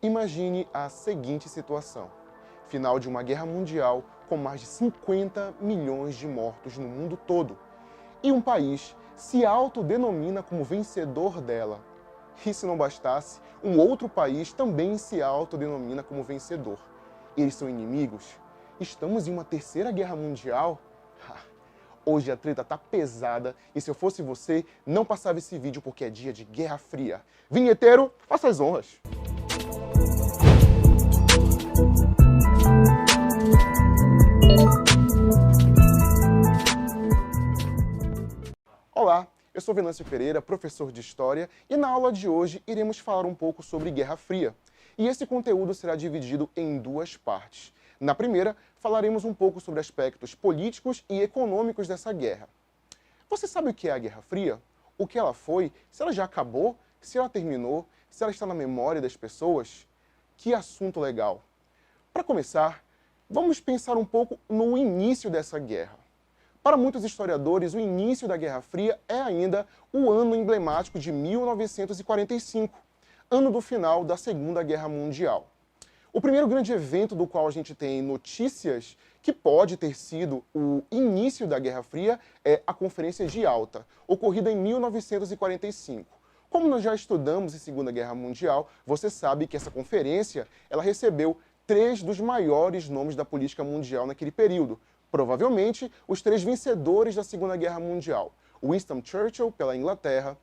Imagine a seguinte situação: final de uma guerra mundial com mais de 50 milhões de mortos no mundo todo. E um país se autodenomina como vencedor dela. E se não bastasse, um outro país também se autodenomina como vencedor. Eles são inimigos? Estamos em uma terceira guerra mundial? Hoje a treta tá pesada e se eu fosse você, não passava esse vídeo porque é dia de Guerra Fria. Vinheteiro, faça as honras! Olá, eu sou Venâncio Pereira, professor de História, e na aula de hoje iremos falar um pouco sobre Guerra Fria. E esse conteúdo será dividido em duas partes. Na primeira, falaremos um pouco sobre aspectos políticos e econômicos dessa guerra. Você sabe o que é a Guerra Fria? O que ela foi? Se ela já acabou? Se ela terminou? Se ela está na memória das pessoas? Que assunto legal! Para começar, vamos pensar um pouco no início dessa guerra. Para muitos historiadores, o início da Guerra Fria é ainda o ano emblemático de 1945, ano do final da Segunda Guerra Mundial. O primeiro grande evento do qual a gente tem notícias que pode ter sido o início da Guerra Fria é a Conferência de Yalta, ocorrida em 1945. Como nós já estudamos em Segunda Guerra Mundial, você sabe que essa conferência ela recebeu três dos maiores nomes da política mundial naquele período. Provavelmente, os três vencedores da Segunda Guerra Mundial: Winston Churchill pela Inglaterra,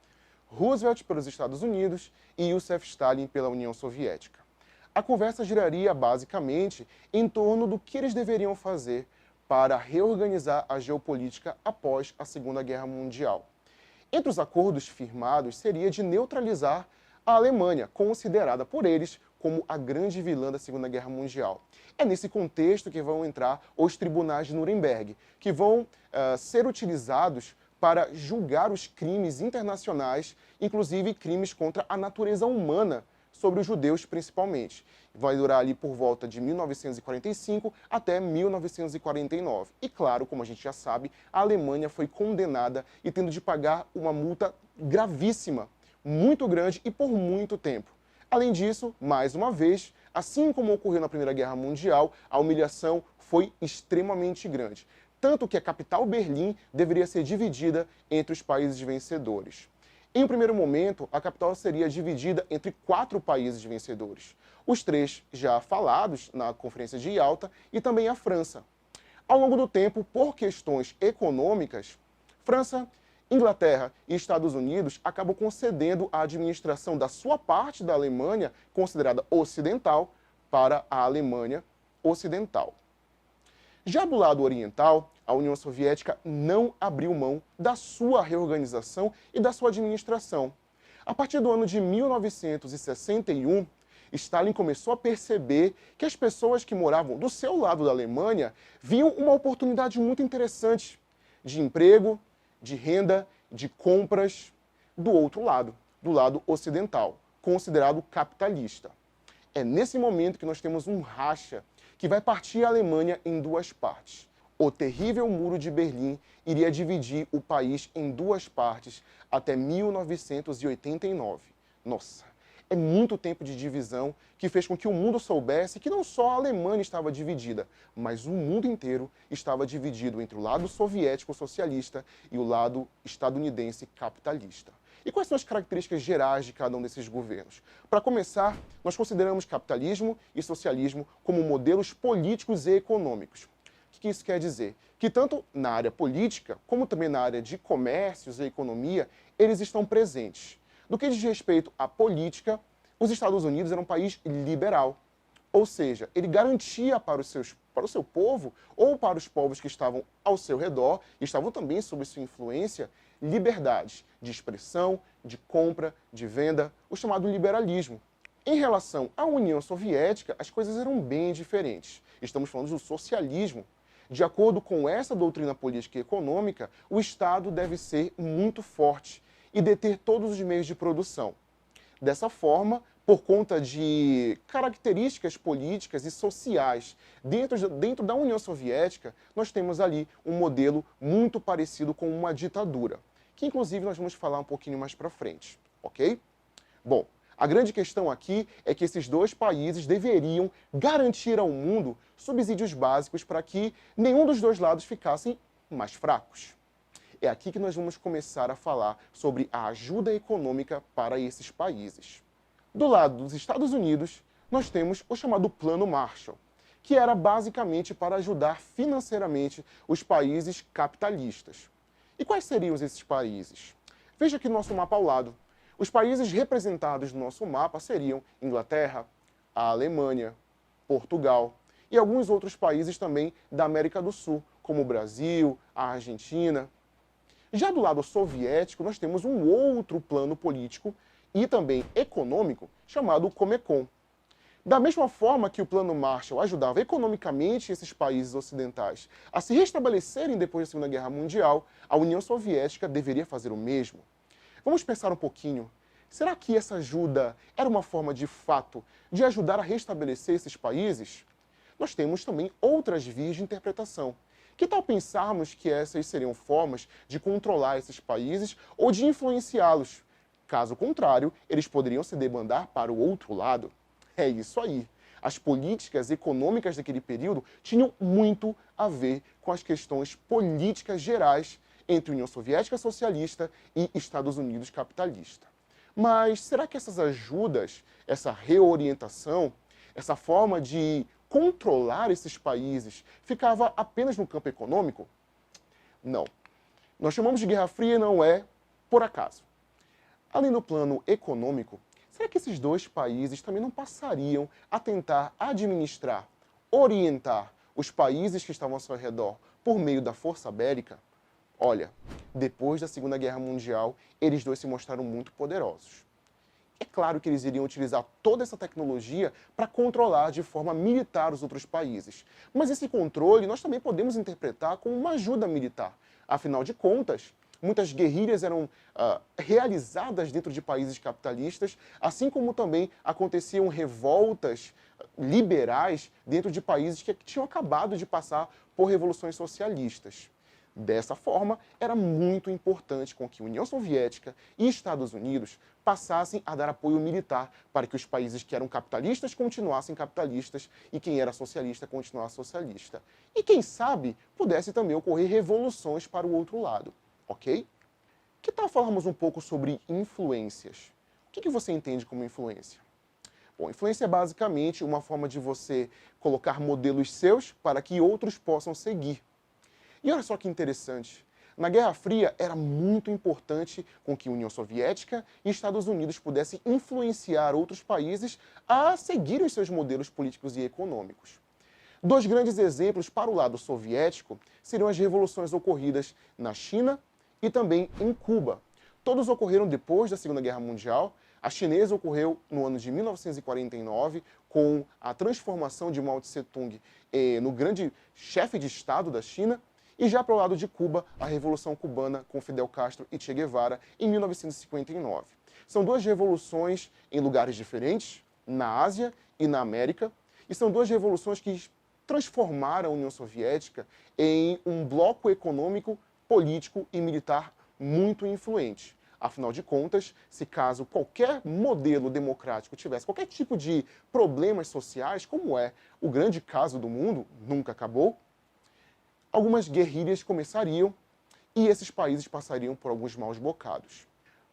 Roosevelt pelos Estados Unidos e Joseph Stalin pela União Soviética. A conversa giraria basicamente em torno do que eles deveriam fazer para reorganizar a geopolítica após a Segunda Guerra Mundial. Entre os acordos firmados seria de neutralizar a Alemanha, considerada por eles como a grande vilã da Segunda Guerra Mundial. É nesse contexto que vão entrar os tribunais de Nuremberg, que vão ser utilizados para julgar os crimes internacionais, inclusive crimes contra a natureza humana, sobre os judeus principalmente. Vai durar ali por volta de 1945 até 1949. E claro, como a gente já sabe, a Alemanha foi condenada e tendo de pagar uma multa gravíssima, muito grande e por muito tempo. Além disso, mais uma vez, assim como ocorreu na Primeira Guerra Mundial, a humilhação foi extremamente grande. Tanto que a capital Berlim deveria ser dividida entre os países vencedores. Em um primeiro momento, a capital seria dividida entre 4 países vencedores. Os 3 já falados na Conferência de Yalta e também a França. Ao longo do tempo, por questões econômicas, França, Inglaterra e Estados Unidos acabam concedendo a administração da sua parte da Alemanha, considerada ocidental, para a Alemanha Ocidental. Já do lado oriental, a União Soviética não abriu mão da sua reorganização e da sua administração. A partir do ano de 1961, Stalin começou a perceber que as pessoas que moravam do seu lado da Alemanha viam uma oportunidade muito interessante de emprego, de renda, de compras do outro lado, do lado ocidental, considerado capitalista. É nesse momento que nós temos um racha que vai partir a Alemanha em duas partes. O terrível Muro de Berlim iria dividir o país em duas partes até 1989. Nossa, é muito tempo de divisão que fez com que o mundo soubesse que não só a Alemanha estava dividida, mas o mundo inteiro estava dividido entre o lado soviético socialista e o lado estadunidense capitalista. E quais são as características gerais de cada um desses governos? Para começar, nós consideramos capitalismo e socialismo como modelos políticos e econômicos. O que isso quer dizer? Que tanto na área política, como também na área de comércios e economia, eles estão presentes. No que diz respeito à política, os Estados Unidos eram um país liberal. Ou seja, ele garantia para o seu povo, ou para os povos que estavam ao seu redor, e estavam também sob sua influência, liberdade de expressão, de compra, de venda, o chamado liberalismo. Em relação à União Soviética, as coisas eram bem diferentes. Estamos falando do socialismo. De acordo com essa doutrina política e econômica, o Estado deve ser muito forte e deter todos os meios de produção. Dessa forma, por conta de características políticas e sociais dentro da União Soviética, nós temos ali um modelo muito parecido com uma ditadura, que inclusive nós vamos falar um pouquinho mais para frente, ok? Bom, A grande questão aqui é que esses dois países deveriam garantir ao mundo subsídios básicos para que nenhum dos dois lados ficassem mais fracos. É aqui que nós vamos começar a falar sobre a ajuda econômica para esses países. Do lado dos Estados Unidos, nós temos o chamado Plano Marshall, que era basicamente para ajudar financeiramente os países capitalistas. E quais seriam esses países? Veja aqui no nosso mapa ao lado. Os países representados no nosso mapa seriam Inglaterra, a Alemanha, Portugal e alguns outros países também da América do Sul, como o Brasil, a Argentina. Já do lado soviético, nós temos um outro plano político e também econômico chamado Comecon. Da mesma forma que o Plano Marshall ajudava economicamente esses países ocidentais a se restabelecerem depois da Segunda Guerra Mundial, a União Soviética deveria fazer o mesmo. Vamos pensar um pouquinho. Será que essa ajuda era uma forma de fato de ajudar a restabelecer esses países? Nós temos também outras vias de interpretação. Que tal pensarmos que essas seriam formas de controlar esses países ou de influenciá-los? Caso contrário, eles poderiam se debandar para o outro lado. É isso aí. As políticas econômicas daquele período tinham muito a ver com as questões políticas gerais entre União Soviética socialista e Estados Unidos capitalista. Mas será que essas ajudas, essa reorientação, essa forma de controlar esses países ficava apenas no campo econômico? Não. Nós chamamos de Guerra Fria e não é por acaso. Além do plano econômico, será que esses dois países também não passariam a tentar administrar, orientar os países que estavam ao seu redor por meio da força bélica? Olha, depois da Segunda Guerra Mundial, eles dois se mostraram muito poderosos. É claro que eles iriam utilizar toda essa tecnologia para controlar de forma militar os outros países. Mas esse controle nós também podemos interpretar como uma ajuda militar. Afinal de contas, muitas guerrilhas eram realizadas dentro de países capitalistas, assim como também aconteciam revoltas liberais dentro de países que tinham acabado de passar por revoluções socialistas. Dessa forma, era muito importante com que a União Soviética e Estados Unidos passassem a dar apoio militar para que os países que eram capitalistas continuassem capitalistas e quem era socialista continuasse socialista. E quem sabe pudesse também ocorrer revoluções para o outro lado, ok? Que tal falarmos um pouco sobre influências? O que você entende como influência? Bom, influência é basicamente uma forma de você colocar modelos seus para que outros possam seguir. E olha só que interessante, na Guerra Fria era muito importante com que a União Soviética e Estados Unidos pudessem influenciar outros países a seguirem os seus modelos políticos e econômicos. Dois grandes exemplos para o lado soviético seriam as revoluções ocorridas na China e também em Cuba. Todos ocorreram depois da Segunda Guerra Mundial. A chinesa ocorreu no ano de 1949, com a transformação de Mao Tse-tung no grande chefe de Estado da China. E já para o lado de Cuba, a Revolução Cubana com Fidel Castro e Che Guevara em 1959. São duas revoluções em lugares diferentes, na Ásia e na América, e são duas revoluções que transformaram a União Soviética em um bloco econômico, político e militar muito influente. Afinal de contas, se caso qualquer modelo democrático tivesse qualquer tipo de problemas sociais, como é o grande caso do mundo, nunca acabou, algumas guerrilhas começariam e esses países passariam por alguns maus bocados.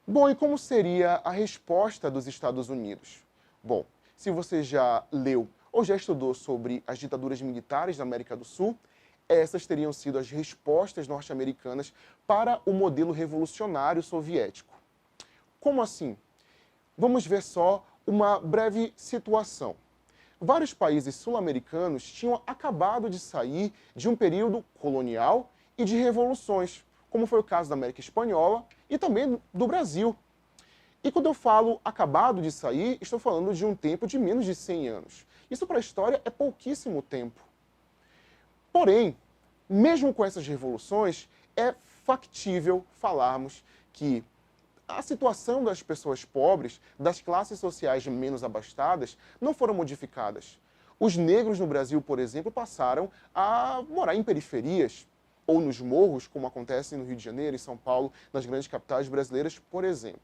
Bom, e como seria a resposta dos Estados Unidos? Bom, se você já leu ou já estudou sobre as ditaduras militares da América do Sul, essas teriam sido as respostas norte-americanas para o modelo revolucionário soviético. Como assim? Vamos ver só uma breve situação. Vários países sul-americanos tinham acabado de sair de um período colonial e de revoluções, como foi o caso da América Espanhola e também do Brasil. E quando eu falo acabado de sair, estou falando de um tempo de menos de 100 anos. Isso para a história é pouquíssimo tempo. Porém, mesmo com essas revoluções, é factível falarmos que a situação das pessoas pobres, das classes sociais menos abastadas, não foram modificadas. Os negros no Brasil, por exemplo, passaram a morar em periferias ou nos morros, como acontece no Rio de Janeiro e São Paulo, nas grandes capitais brasileiras, por exemplo.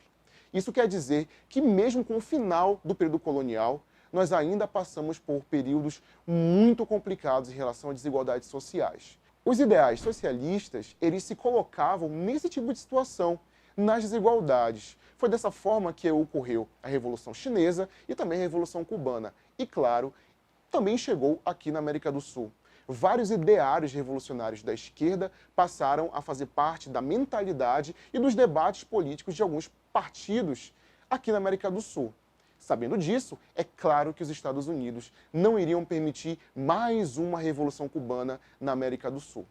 Isso quer dizer que mesmo com o final do período colonial, nós ainda passamos por períodos muito complicados em relação a desigualdades sociais. Os ideais socialistas, eles se colocavam nesse tipo de situação, nas desigualdades. Foi dessa forma que ocorreu a Revolução Chinesa e também a Revolução Cubana. E, claro, também chegou aqui na América do Sul. Vários ideários revolucionários da esquerda passaram a fazer parte da mentalidade e dos debates políticos de alguns partidos aqui na América do Sul. Sabendo disso, é claro que os Estados Unidos não iriam permitir mais uma Revolução Cubana na América do Sul.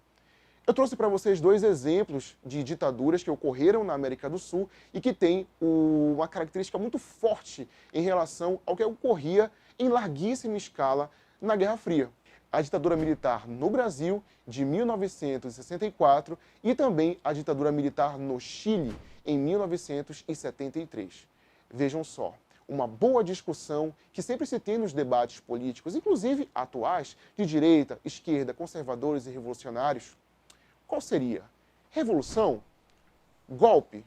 Eu trouxe para vocês dois exemplos de ditaduras que ocorreram na América do Sul e que têm uma característica muito forte em relação ao que ocorria em larguíssima escala na Guerra Fria. A ditadura militar no Brasil, de 1964, e também a ditadura militar no Chile, em 1973. Vejam só, uma boa discussão que sempre se tem nos debates políticos, inclusive atuais, de direita, esquerda, conservadores e revolucionários. Qual seria? Revolução? Golpe?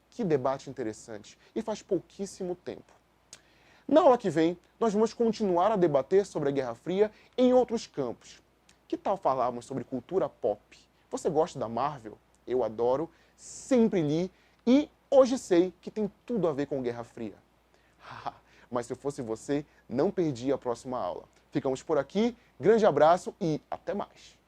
Que debate interessante. E faz pouquíssimo tempo. Na aula que vem, nós vamos continuar a debater sobre a Guerra Fria em outros campos. Que tal falarmos sobre cultura pop? Você gosta da Marvel? Eu adoro, sempre li e hoje sei que tem tudo a ver com Guerra Fria. Mas se eu fosse você, não perdia a próxima aula. Ficamos por aqui, grande abraço e até mais.